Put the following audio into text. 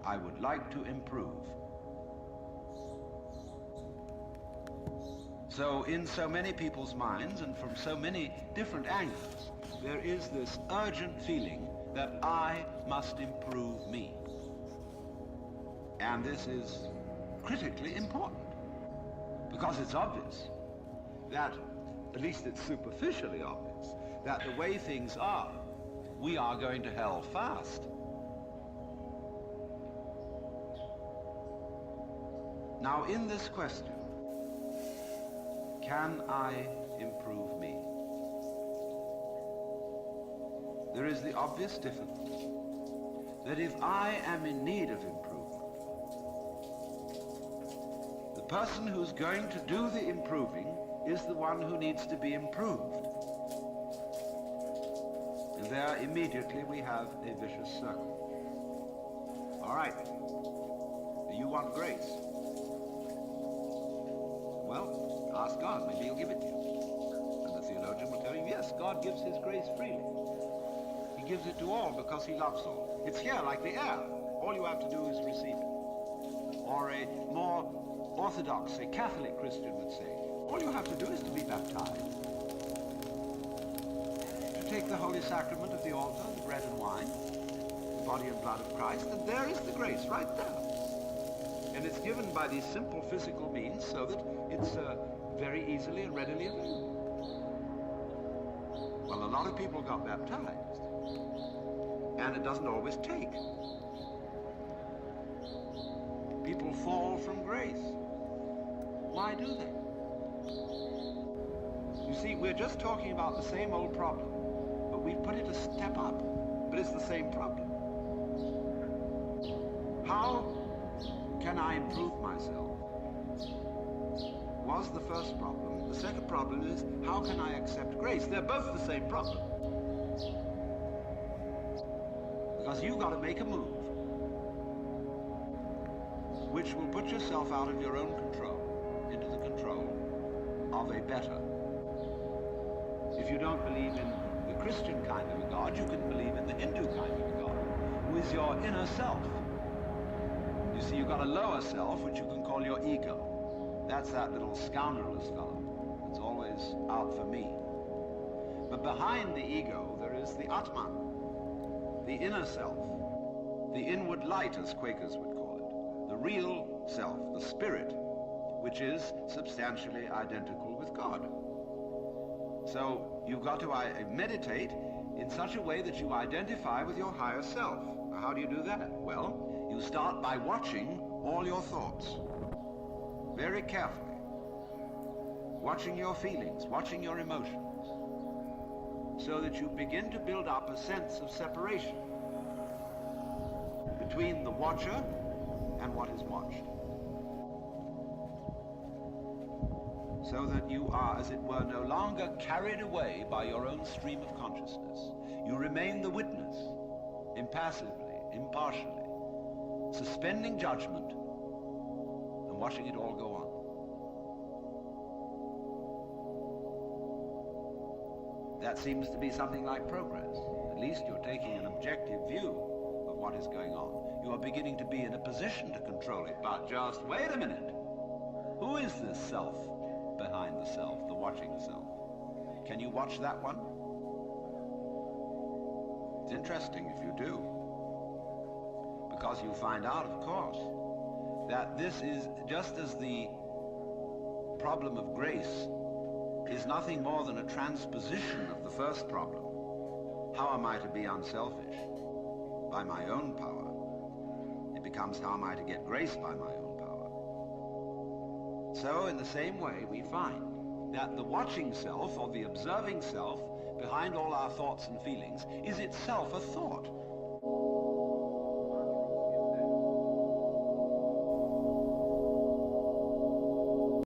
I would like to improve. So in so many people's minds and from so many different angles, there is this urgent feeling that I must improve me. And this is critically important because it's obvious that, at least it's superficially obvious, that the way things are, we are going to hell fast. Now, in this question, can I improve me? There is the obvious difficulty that if I am in need of improvement, the person who's going to do the improving is the one who needs to be improved. And there immediately we have a vicious circle. All right, you want grace? Well, ask God, maybe he'll give it to you. And the theologian will tell you, yes, God gives his grace freely. He gives it to all because he loves all. It's here like the air. All you have to do is receive it. Or a more orthodox, a Catholic Christian would say, all you have to do is to be baptized. To take the holy sacrament of the altar, the bread and wine, the body and blood of Christ, and there is the grace right there. And it's given by these simple physical means so that it's very easily and readily available. Well, a lot of people got baptized, and it doesn't always take. People fall from grace. Why do they? You see, we're just talking about the same old problem, but we've put it a step up, but it's the same problem. How can I improve myself? Was the first problem. The second problem is, how can I accept grace? They're both the same problem. Because you've got to make a move which will put yourself out of your own control into the control of a better. If you don't believe in the Christian kind of a God, you can believe in the Hindu kind of a God, who is your inner self. You see, you've got a lower self, which you can call your ego. That's that little scoundrelous fellow. It's always out for me. But behind the ego, there is the Atman, the inner self, the inward light, as Quakers would call it, the real self, the spirit, which is substantially identical with God. So you've got to meditate in such a way that you identify with your higher self. Now, how do you do that? Well, you start by watching all your thoughts very carefully, watching your feelings, watching your emotions, so that you begin to build up a sense of separation between the watcher and what is watched, so that you are, as it were, no longer carried away by your own stream of consciousness. You remain the witness, impassively, impartially, suspending judgment and watching it all go on. That seems to be something like progress. At least you're taking an objective view of what is going on. You are beginning to be in a position to control it. But just wait a minute. Who is this self behind the self, the watching self? Can you watch that one? It's interesting if you do, because you find out, of course, that this is just as the problem of grace is nothing more than a transposition of the first problem. How am I to be unselfish? By my own power. It becomes, how am I to get grace by my own power? So in the same way, we find that the watching self, or the observing self, behind all our thoughts and feelings, is itself a thought.